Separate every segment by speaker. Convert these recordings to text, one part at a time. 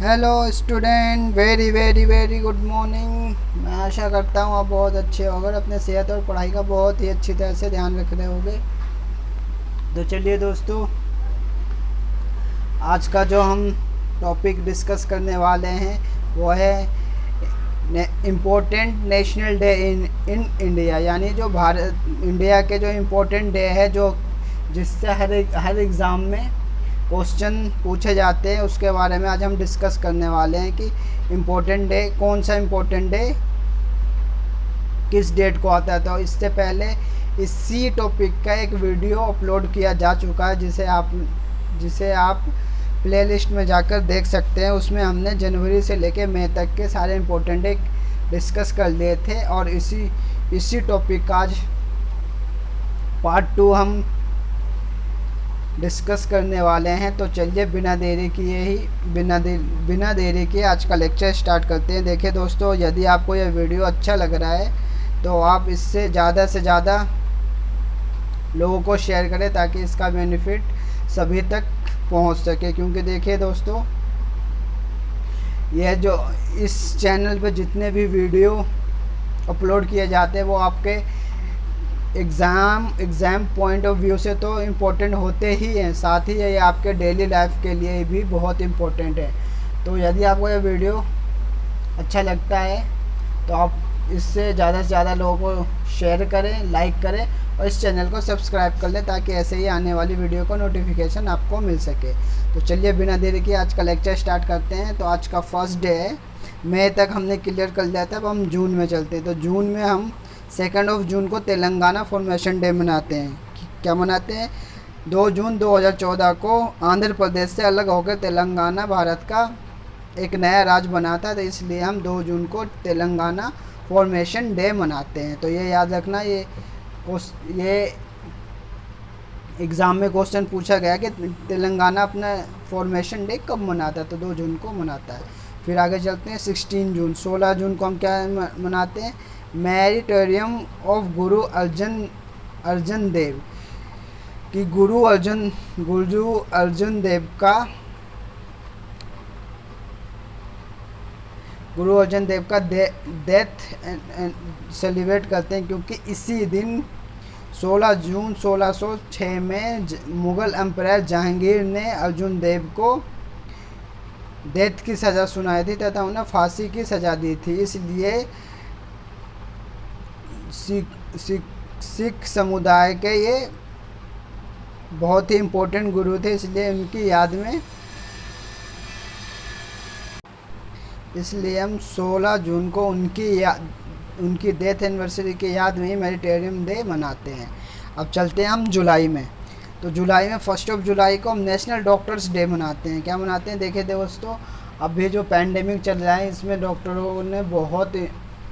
Speaker 1: Hello student, very very very good morning. मैं आशा करता हूँ आप बहुत अच्छे होंगे, अपने सेहत और पढ़ाई का बहुत ही अच्छी तरह से ध्यान रख रहे होंगे। तो चलिए दोस्तों, आज का जो हम टॉपिक डिस्कस करने वाले हैं वो है important national day in India, यानी जो भारत इंडिया के जो इम्पोर्टेंट डे है, जो जिससे हर एग्ज़ाम में क्वेश्चन पूछे जाते हैं, उसके बारे में आज हम डिस्कस करने वाले हैं कि इम्पोर्टेंट डे कौन सा इम्पोर्टेंट डे किस डेट को आता है। तो इससे पहले इसी टॉपिक का एक वीडियो अपलोड किया जा चुका है, जिसे आप प्लेलिस्ट में जाकर देख सकते हैं। उसमें हमने जनवरी से लेकर मई तक के सारे इम्पोर्टेंट डे डिस्कस कर लिए थे, और इसी टॉपिक का आज पार्ट 2 हम डिस्कस करने वाले हैं। तो चलिए बिना देरी किए आज का लेक्चर स्टार्ट करते हैं। देखिए दोस्तों, यदि आपको यह वीडियो अच्छा लग रहा है तो आप इससे ज़्यादा से ज़्यादा लोगों को शेयर करें, ताकि इसका बेनिफिट सभी तक पहुंच सके। क्योंकि देखिए दोस्तों, यह जो इस चैनल पर जितने भी वीडियो अपलोड किए जाते हैं वो आपके एग्ज़ाम पॉइंट ऑफ व्यू से तो इम्पोर्टेंट होते ही हैं, साथ ही ये आपके डेली लाइफ के लिए भी बहुत इम्पोर्टेंट है। तो यदि आपको ये वीडियो अच्छा लगता है तो आप इससे ज़्यादा से ज़्यादा लोगों को शेयर करें, लाइक करें और इस चैनल को सब्सक्राइब कर लें, ताकि ऐसे ही आने वाली वीडियो को नोटिफिकेशन आपको मिल सके। तो चलिए बिना देरी के आज का लेक्चर स्टार्ट करते हैं। तो आज का फर्स्ट डे है, मई तक हमने क्लियर कर लिया था। अब हम जून में चलते हैं। तो जून में हम 2 जून को तेलंगाना फॉर्मेशन डे मनाते हैं। क्या मनाते हैं? 2 जून 2014 को आंध्र प्रदेश से अलग होकर तेलंगाना भारत का एक नया राज्य बना था, तो इसलिए हम 2 जून को तेलंगाना फॉर्मेशन डे मनाते हैं। तो ये याद रखना, ये एग्ज़ाम में क्वेश्चन पूछा गया कि तेलंगाना अपना फॉर्मेशन डे कब मनाता है, तो 2 जून को मनाता है। फिर आगे चलते हैं 16 जून को हम क्या मनाते हैं? मैरिटोरियम ऑफ गुरु अर्जन देव कि गुरु अर्जुन देव का डेथ सेलिब्रेट करते हैं, क्योंकि इसी दिन 16 जून 1606 में मुग़ल एम्परर जहांगीर ने अर्जुन देव को डेथ की सज़ा सुनाई थी तथा उन्हें फांसी की सज़ा दी थी। इसलिए सिख समुदाय के ये बहुत ही इम्पोर्टेंट गुरु थे, इसलिए हम 16 जून को उनकी डेथ एनिवर्सरी की याद में ही मैरिटोरियम डे मनाते हैं। अब चलते हैं हम जुलाई में। तो जुलाई में 1 जुलाई को हम नेशनल डॉक्टर्स डे मनाते हैं। क्या मनाते हैं? देखिए दोस्तों, अभी जो पैंडेमिक चल रहा है इसमें डॉक्टरों ने बहुत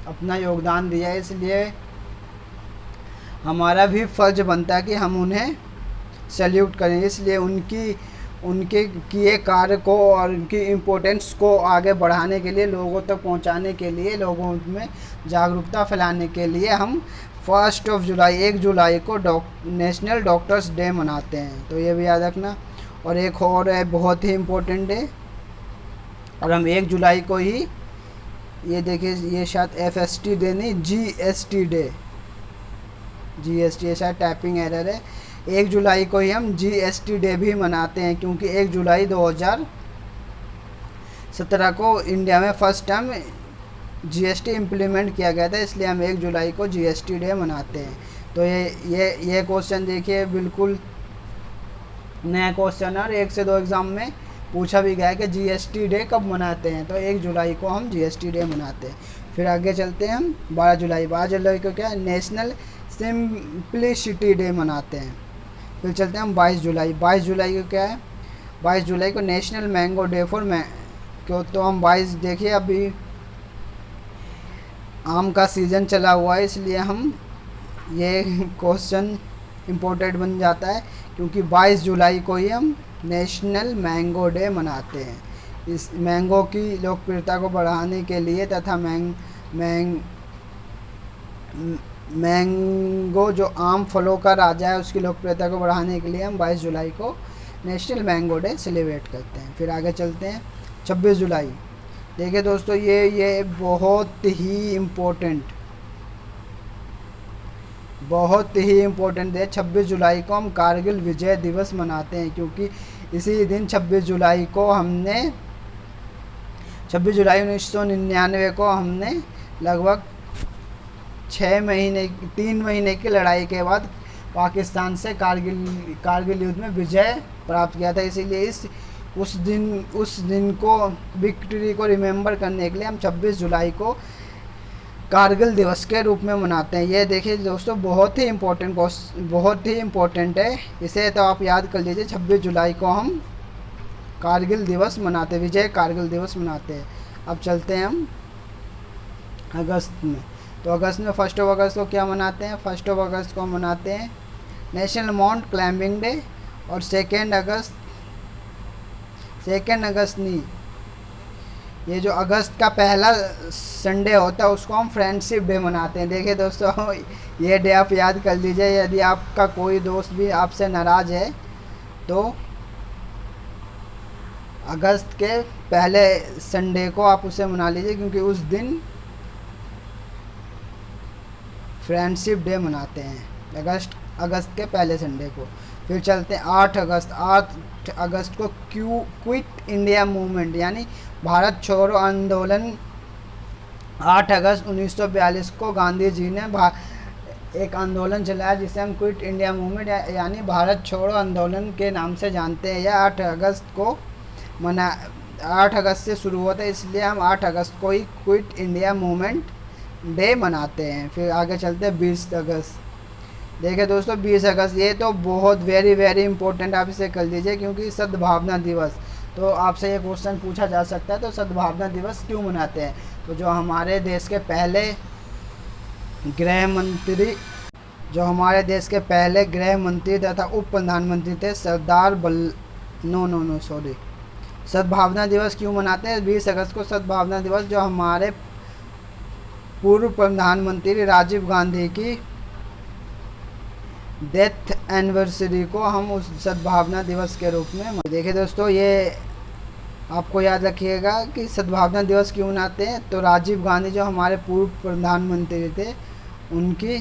Speaker 1: अपना योगदान दिया है, इसलिए हमारा भी फ़र्ज़ बनता है कि हम उन्हें सैल्यूट करें। इसलिए उनके किए कार्य को और उनकी इम्पोर्टेंस को आगे बढ़ाने के लिए, लोगों तक पहुंचाने के लिए, लोगों में जागरूकता फैलाने के लिए हम 1 जुलाई को नेशनल डॉक्टर्स डे मनाते हैं। तो ये भी याद रखना। और एक और है बहुत ही इम्पोर्टेंट डे, और हम 1 जुलाई को ही, ये देखिए, ये शायद FST डे नहीं, GST डे, GST शायद टाइपिंग एरर है। 1 जुलाई को ही हम GST डे भी मनाते हैं, क्योंकि 1 जुलाई 2017 को इंडिया में फर्स्ट टाइम GST इम्प्लीमेंट किया गया था, इसलिए हम 1 जुलाई को GST डे मनाते हैं। तो ये क्वेश्चन देखिए, बिल्कुल नया क्वेश्चन है और 1 से 2 एग्ज़ाम में पूछा भी गया है कि GST डे कब मनाते हैं। तो 1 जुलाई को हम GST डे मनाते हैं। फिर आगे चलते हैं हम 12 जुलाई को क्या है? नेशनल सिंप्लिसिटी डे मनाते हैं। फिर चलते हैं हम 22 जुलाई को क्या है? 22 जुलाई को नेशनल मैंगो डे क्यों? तो हम 22, देखिए अभी आम का सीज़न चला हुआ है, इसलिए हम ये क्वेश्चन इम्पोर्टेंट बन जाता है, क्योंकि 22 जुलाई को ही हम नेशनल मैंगो डे मनाते हैं। इस मैंगो की लोकप्रियता को बढ़ाने के लिए तथा मैंगो जो आम फलों का राजा है उसकी लोकप्रियता को बढ़ाने के लिए हम 22 जुलाई को नेशनल मैंगो डे सेलिब्रेट करते हैं। फिर आगे चलते हैं 26 जुलाई। देखिए दोस्तों, ये बहुत ही इम्पोर्टेंट है। 26 जुलाई को हम कारगिल विजय दिवस मनाते हैं, क्योंकि इसी दिन 26 जुलाई को हमने 26 जुलाई 1999 को हमने लगभग 3 महीने की लड़ाई के बाद पाकिस्तान से कारगिल युद्ध में विजय प्राप्त किया था। इसीलिए उस दिन को, विक्ट्री को रिमेंबर करने के लिए हम 26 जुलाई को कारगिल दिवस के रूप में मनाते हैं। ये देखिए दोस्तों, बहुत ही इम्पोर्टेंट है। इसे तो आप याद कर लीजिए, 26 जुलाई को हम कारगिल दिवस मनाते, विजय कारगिल दिवस मनाते हैं। अब चलते हैं हम अगस्त में। तो अगस्त में 1 अगस्त को क्या मनाते हैं? 1 अगस्त को मनाते हैं नेशनल माउंट क्लाइंबिंग डे। और 2 अगस्त नहीं, ये जो अगस्त का पहला संडे होता है उसको हम फ्रेंडशिप डे मनाते हैं। देखिए दोस्तों, ये डे आप याद कर लीजिए। यदि आपका कोई दोस्त भी आपसे नाराज़ है तो अगस्त के पहले संडे को आप उसे मना लीजिए, क्योंकि उस दिन फ्रेंडशिप डे मनाते हैं, अगस्त के पहले संडे को। फिर चलते हैं 8 अगस्त को क्विट इंडिया मूवमेंट, यानी भारत छोड़ो आंदोलन। 8 अगस्त 1942 को गांधी जी ने एक आंदोलन चलाया जिसे हम क्विट इंडिया मूवमेंट यानी भारत छोड़ो आंदोलन के नाम से जानते हैं। यह 8 अगस्त से शुरू होता है, इसलिए हम 8 अगस्त को ही क्विट इंडिया मूवमेंट डे मनाते हैं। फिर आगे चलते हैं 20 अगस्त। देखिए दोस्तों, 20 अगस्त ये तो बहुत वेरी इंपॉर्टेंट, आप इसे कर लीजिए, क्योंकि सद्भावना दिवस। तो आपसे ये क्वेश्चन पूछा जा सकता है, तो सद्भावना दिवस क्यों मनाते हैं? तो जो हमारे देश के पहले गृह मंत्री तथा उप प्रधानमंत्री थे सद्भावना दिवस क्यों मनाते हैं 20 अगस्त को? सद्भावना दिवस, जो हमारे पूर्व प्रधानमंत्री राजीव गांधी की डेथ एनिवर्सरी को हम उस सद्भावना दिवस के रूप में। देखिए दोस्तों, ये आपको याद रखिएगा कि सद्भावना दिवस क्यों मनाते हैं। तो राजीव गांधी जो हमारे पूर्व प्रधानमंत्री थे, उनकी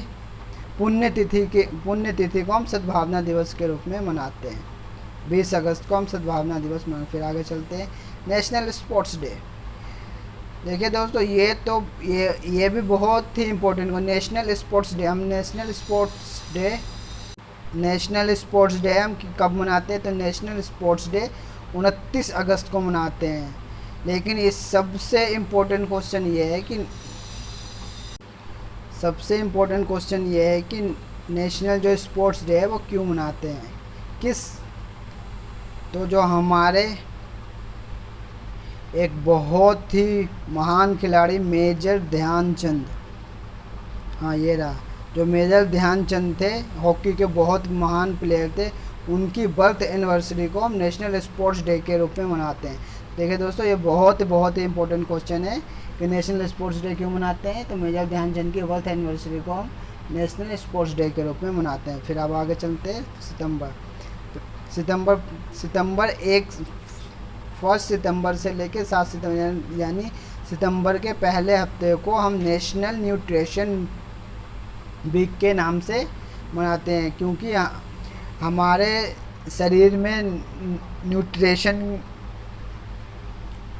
Speaker 1: पुण्यतिथि को हम सद्भावना दिवस के रूप में मनाते हैं। 20 अगस्त को हम सद्भावना दिवस मनाते। फिर आगे चलते हैं नेशनल स्पोर्ट्स डे। देखिए दोस्तों, ये भी बहुत ही इम्पोर्टेंट हो। नेशनल स्पोर्ट्स डे हम कब मनाते हैं? तो नेशनल स्पोर्ट्स डे 29 अगस्त को मनाते हैं। लेकिन इस सबसे इम्पोर्टेंट क्वेश्चन ये है कि नेशनल जो स्पोर्ट्स डे है वो क्यों मनाते हैं? तो जो हमारे एक बहुत ही महान खिलाड़ी मेजर ध्यानचंद, हाँ ये रहा, जो मेजर ध्यानचंद थे, हॉकी के बहुत महान प्लेयर थे, उनकी बर्थ एनिवर्सरी को हम नेशनल स्पोर्ट्स डे के रूप में मनाते हैं। देखिए दोस्तों, ये बहुत ही इंपॉर्टेंट क्वेश्चन है कि नेशनल स्पोर्ट्स डे क्यों मनाते हैं? तो मेजर ध्यानचंद की बर्थ एनिवर्सरी को हम नेशनल स्पोर्ट्स डे के रूप में मनाते हैं। फिर अब आगे चलते हैं सितंबर 1 सितंबर से लेकर 7 सितंबर, यानी सितंबर के पहले हफ्ते को हम नेशनल न्यूट्रिशन वीक के नाम से मनाते हैं, क्योंकि हमारे शरीर में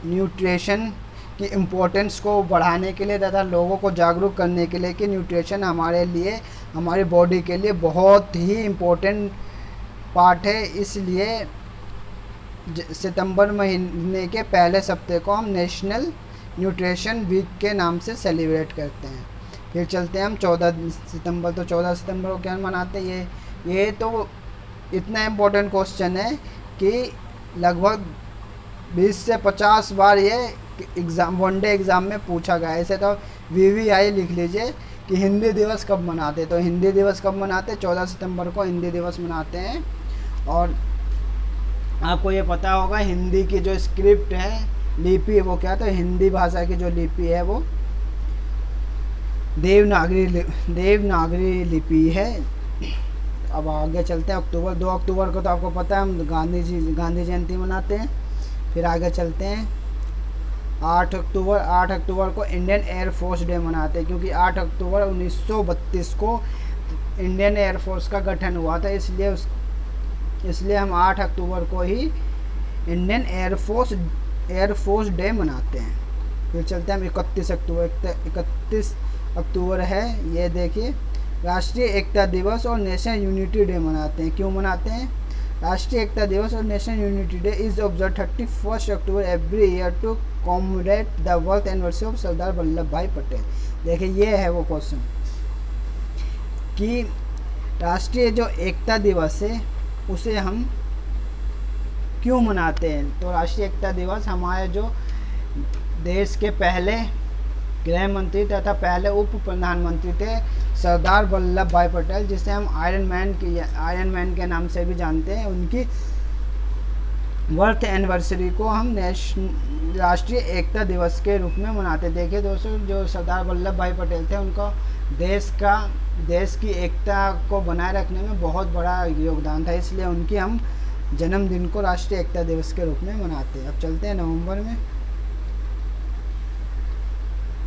Speaker 1: न्यूट्रिशन की इम्पोर्टेंस को बढ़ाने के लिए तथा लोगों को जागरूक करने के लिए कि न्यूट्रिशन हमारी बॉडी के लिए बहुत ही इम्पोर्टेंट पार्ट है, इसलिए सितंबर महीने के पहले हफ्ते को हम नेशनल न्यूट्रिशन वीक के नाम से सेलिब्रेट करते हैं। फिर चलते हैं हम 14 सितंबर। तो 14 सितंबर को क्या मनाते हैं? ये तो इतना इम्पोर्टेंट क्वेश्चन है कि लगभग 20 से 50 बार ये वनडे एग्ज़ाम में पूछा गया है। ऐसे तो VVI लिख लीजिए कि हिंदी दिवस कब मनाते। तो हिंदी दिवस कब मनाते? 14 सितंबर को हिंदी दिवस मनाते हैं। और आपको ये पता होगा, हिंदी की जो स्क्रिप्ट है, लिपि है, वो क्या? तो हिंदी भाषा की जो लिपि है वो देवनागरी लिपि है। अब आगे चलते हैं 2 अक्टूबर को तो आपको पता है हम गांधी जयंती मनाते हैं। फिर आगे चलते हैं 8 अक्टूबर को इंडियन एयरफोर्स डे मनाते हैं, क्योंकि 8 अक्टूबर 1932 को इंडियन एयरफोर्स का गठन हुआ था, इसलिए हम 8 अक्टूबर को ही इंडियन एयरफोर्स डे मनाते हैं। फिर चलते हैं हम 31 अक्टूबर है, ये देखिए, राष्ट्रीय एकता दिवस और नेशनल यूनिटी डे मनाते हैं। क्यों मनाते हैं? राष्ट्रीय एकता दिवस और national unity day is observe 31 October every year to commemorate the birth anniversary of Sardar Vallabhbhai Patel. देखिए ये है वो क्वेश्चन कि राष्ट्रीय जो एकता दिवस है उसे हम क्यों मनाते हैं। तो राष्ट्रीय एकता दिवस हमारे जो देश के पहले गृह मंत्री तथा पहले उप प्रधानमंत्री थे सरदार वल्लभ भाई पटेल, जिसे हम आयरन मैन के नाम से भी जानते हैं, उनकी बर्थ एनिवर्सरी को हम राष्ट्रीय एकता दिवस के रूप में मनाते। देखिए दोस्तों, जो सरदार वल्लभ भाई पटेल थे उनका देश की एकता को बनाए रखने में बहुत बड़ा योगदान था, इसलिए उनकी हम जन्मदिन को राष्ट्रीय एकता दिवस के रूप में मनाते हैं। अब चलते हैं नवंबर में।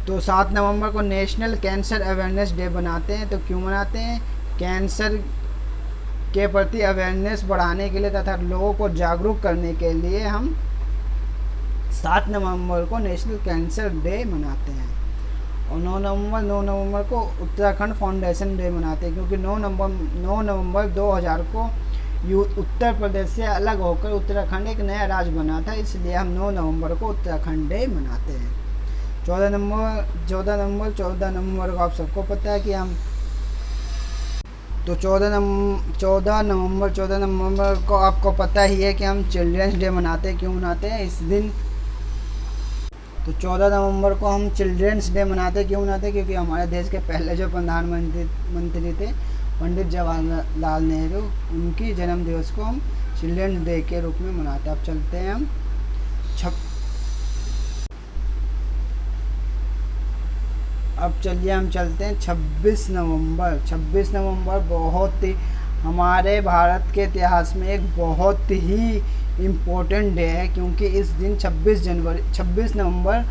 Speaker 1: तो 7 नवंबर को नेशनल कैंसर अवेयरनेस डे बनाते हैं। तो क्यों मनाते हैं? कैंसर के प्रति अवेयरनेस बढ़ाने के लिए तथा लोगों को जागरूक करने के लिए हम 7 नवंबर को नेशनल कैंसर डे मनाते हैं। और 9 नवंबर को उत्तराखंड फाउंडेशन डे मनाते हैं, क्योंकि 9 नवंबर 2000 को उत्तर प्रदेश से अलग होकर उत्तराखंड एक नया राज्य बना था, इसलिए हम 9 नवंबर को उत्तराखंड डे मनाते हैं। 14 नवंबर को आप सबको पता है कि हम तो 14 नवंबर को आपको पता ही है कि हम चिल्ड्रंस डे मनाते हैं। क्यों मनाते हैं इस दिन? तो 14 नवंबर को हम चिल्ड्रंस डे मनाते हैं। क्यों मनाते हैं? क्योंकि हमारे देश के पहले जो प्रधानमंत्री थे पंडित जवाहरलाल नेहरू, उनकी जन्म दिवस को हम चिल्ड्रंस डे के रूप में मनाते हैं। अब चलते हैं हम चलते हैं 26 नवंबर बहुत ही हमारे भारत के इतिहास में एक बहुत ही इम्पोर्टेंट डे है, क्योंकि इस दिन 26 नवंबर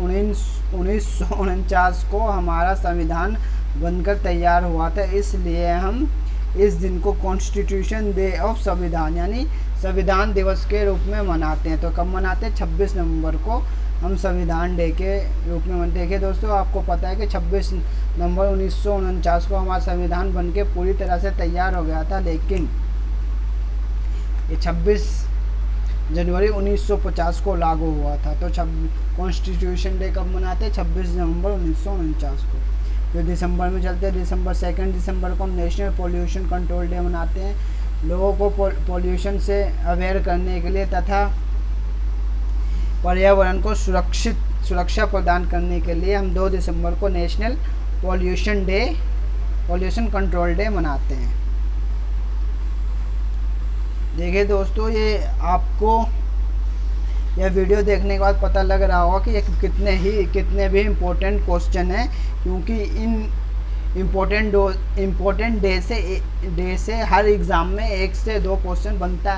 Speaker 1: 1949 को हमारा संविधान बनकर तैयार हुआ था, इसलिए हम इस दिन को कॉन्स्टिट्यूशन डे ऑफ संविधान यानी संविधान दिवस के रूप में मनाते हैं। तो कब मनाते हैं? 26 नवंबर को हम संविधान डे के रूप में मनाते हैं। देखिए दोस्तों, आपको पता है कि 26 नवंबर 1949 को हमारा संविधान बनके पूरी तरह से तैयार हो गया था, लेकिन ये 26 जनवरी 1950 को लागू हुआ था। तो कॉन्स्टिट्यूशन डे कब मनाते हैं? 26 नवंबर 1949 को। फिर दिसंबर में चलते हैं। 2 दिसंबर को हम नेशनल पोल्यूशन कंट्रोल डे मनाते हैं। लोगों को पोल्यूशन से अवेयर करने के लिए तथा पर्यावरण को सुरक्षा प्रदान करने के लिए हम 2 दिसंबर को नेशनल पोल्यूशन कंट्रोल डे मनाते हैं। देखिए दोस्तों, ये आपको यह वीडियो देखने के बाद पता लग रहा होगा कि ये कितने भी इम्पोर्टेंट क्वेश्चन हैं, क्योंकि इन इम्पोर्टेंट डे से हर एग्ज़ाम में 1 से 2 क्वेश्चन बनता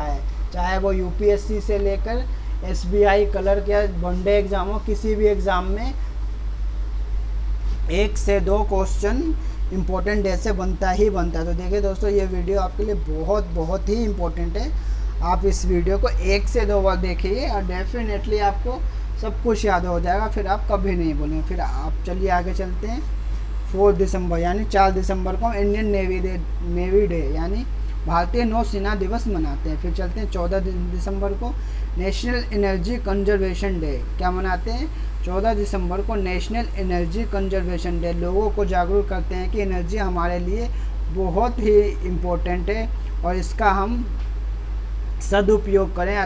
Speaker 1: है, चाहे वो यूपीएससी से लेकर SBI क्लर्क या वनडे एग्ज़ाम हो, किसी भी एग्ज़ाम में 1 से 2 क्वेश्चन इम्पोर्टेंट डे से बनता है। तो देखिए दोस्तों, ये वीडियो आपके लिए बहुत ही इम्पोर्टेंट है। आप इस वीडियो को 1 से 2 बार देखिए और डेफिनेटली आपको सब कुछ याद हो जाएगा, फिर आप कभी नहीं भूलेंगे। फिर आप चलिए आगे चलते हैं। 4 दिसंबर यानी 4 दिसंबर को इंडियन नेवी डे यानी भारतीय नौसेना दिवस मनाते हैं। फिर चलते हैं 14 दिसंबर को नेशनल एनर्जी कंजर्वेशन डे। क्या मनाते हैं? 14 दिसंबर को नेशनल एनर्जी कंजर्वेशन डे। लोगों को जागरूक करते हैं कि एनर्जी हमारे लिए बहुत ही इम्पोर्टेंट है और इसका हम सदुपयोग करें,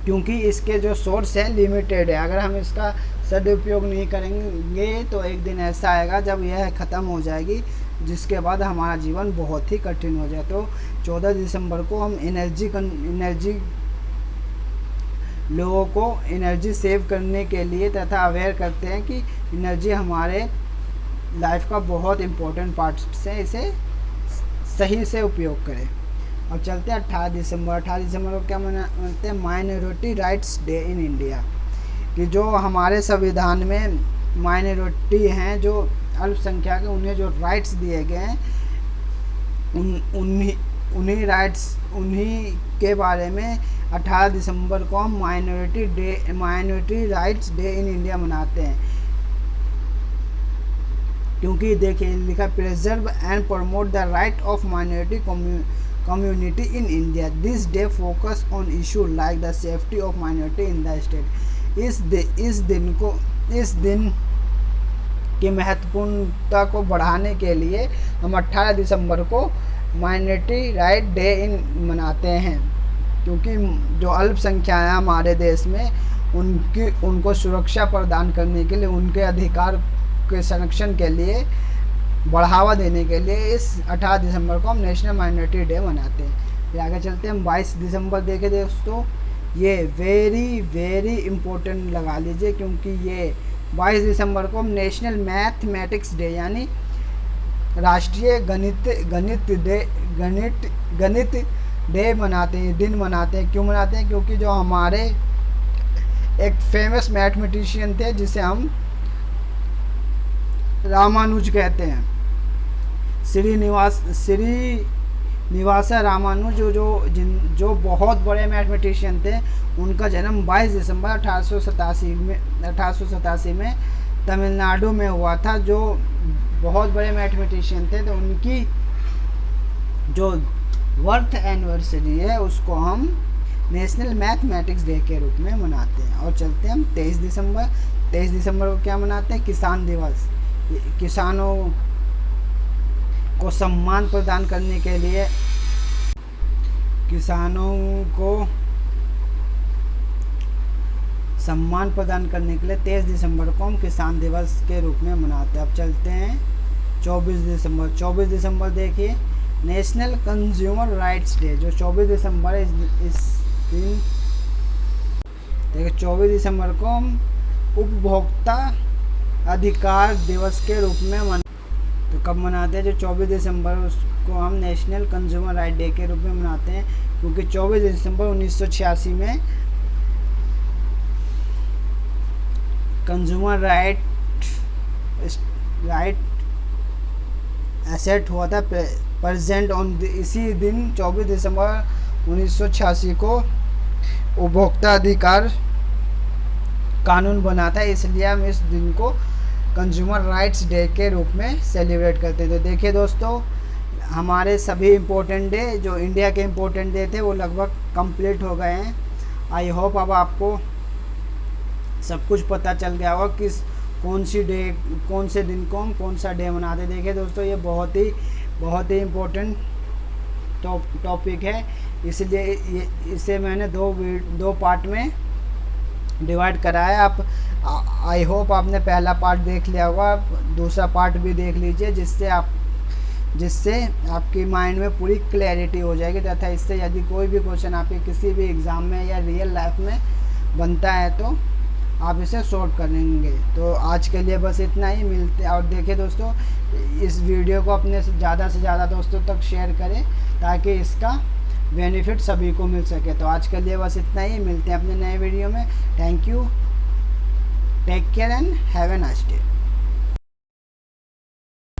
Speaker 1: क्योंकि इसके जो सोर्स है लिमिटेड है। अगर हम इसका सदुपयोग नहीं करेंगे तो एक दिन ऐसा आएगा जब यह ख़त्म हो जाएगी, जिसके बाद हमारा जीवन बहुत ही कठिन हो जाए। तो 14 दिसंबर को हम लोगों को एनर्जी सेव करने के लिए तथा अवेयर करते हैं कि एनर्जी हमारे लाइफ का बहुत इम्पोर्टेंट पार्ट से इसे सही से उपयोग करें। अब चलते हैं 18 दिसंबर। 18 दिसंबर को क्या मनाते हैं? Minority rights day in India. कि जो हमारे संविधान में माइनॉरिटी हैं, जो अल्पसंख्यक है, उन्हें जो राइट्स दिए गए हैं, उन्हीं राइट्स, उन्हीं के बारे में 18 दिसंबर को हम minority rights day in India मनाते हैं। क्योंकि देखिए लिखा, preserve and promote the right of minority community in India. This day focus on issue like the safety of minority in the state. इस दिन की महत्वपूर्णता को बढ़ाने के लिए हम 18 दिसंबर को माइनॉरिटी राइट डे इन मनाते हैं। क्योंकि जो अल्पसंख्याएँ हमारे देश में, उनको सुरक्षा प्रदान करने के लिए, उनके अधिकार के संरक्षण के लिए, बढ़ावा देने के लिए इस 18 दिसंबर को हम नेशनल माइनॉरिटी डे मनाते हैं। फिर आगे चलते हैं हम 22 दिसंबर। देखें दोस्तों, ये वेरी इम्पोर्टेंट लगा लीजिए, क्योंकि ये 22 दिसंबर को हम नेशनल मैथमेटिक्स डे यानी राष्ट्रीय गणित डे मनाते हैं, दिन मनाते हैं। क्यों मनाते हैं? क्योंकि जो हमारे एक फेमस मैथमेटिशियन थे, जिसे हम रामानुज कहते हैं, श्रीनिवास रामानुज, जो बहुत बड़े मैथमेटिशियन थे, उनका जन्म 22 दिसंबर 1887 में तमिलनाडु में हुआ था। जो बहुत बड़े मैथमेटिशियन थे, तो उनकी जो बर्थ एनिवर्सरी है, उसको हम नेशनल मैथमेटिक्स डे के रूप में मनाते हैं। और चलते हैं हम 23 दिसंबर। 23 दिसंबर को क्या मनाते हैं? किसान दिवस। किसानों को सम्मान प्रदान करने के लिए, 23 दिसंबर को हम किसान दिवस के रूप में मनाते हैं। अब चलते हैं 24 दिसंबर। 24 दिसंबर देखिए, नेशनल कंज्यूमर राइट्स डे। जो 24 दिसंबर है, इस दिन देखिए 24 दिसंबर को हम उपभोक्ता अधिकार दिवस के रूप में तो कब मनाते हैं? जो 24 दिसंबर, उसको हम नेशनल कंज्यूमर राइट डे के रूप में मनाते हैं। क्योंकि 24 दिसंबर 1986 में कंज्यूमर राइट एसेट हुआ था प्रेजेंट ऑन। इसी दिन 24 दिसंबर 1986 को उपभोक्ता अधिकार कानून बना था, इसलिए हम इस दिन को कंज्यूमर राइट्स डे के रूप में सेलिब्रेट करते हैं। तो देखिए दोस्तों, हमारे सभी इम्पोर्टेंट डे, जो इंडिया के इम्पोर्टेंट डे थे, वो लगभग कंप्लीट हो गए हैं। आई होप अब आपको सब कुछ पता चल गया होगा कि कौन से दिन को हम कौन सा डे मनाते। देखिए दोस्तों, ये बहुत ही इम्पोर्टेंट टॉपिक है, इसलिए इसे मैंने दो पार्ट में डिवाइड करा है। आप आई होप आपने पहला पार्ट देख लिया होगा, दूसरा पार्ट भी देख लीजिए, जिससे आपकी माइंड में पूरी क्लैरिटी हो जाएगी। तथा इससे यदि कोई भी क्वेश्चन आपके किसी भी एग्ज़ाम में या रियल लाइफ में बनता है, तो आप इसे सॉल्व करेंगे। तो आज के लिए बस इतना ही। मिलते। और देखिए दोस्तों, इस वीडियो को अपने ज़्यादा से ज़्यादा दोस्तों तक शेयर करें, ताकि इसका बेनिफिट सभी को मिल सके। तो आज के लिए बस इतना ही। मिलते हैं अपने नए वीडियो में। Thank you, take care and have a nice day.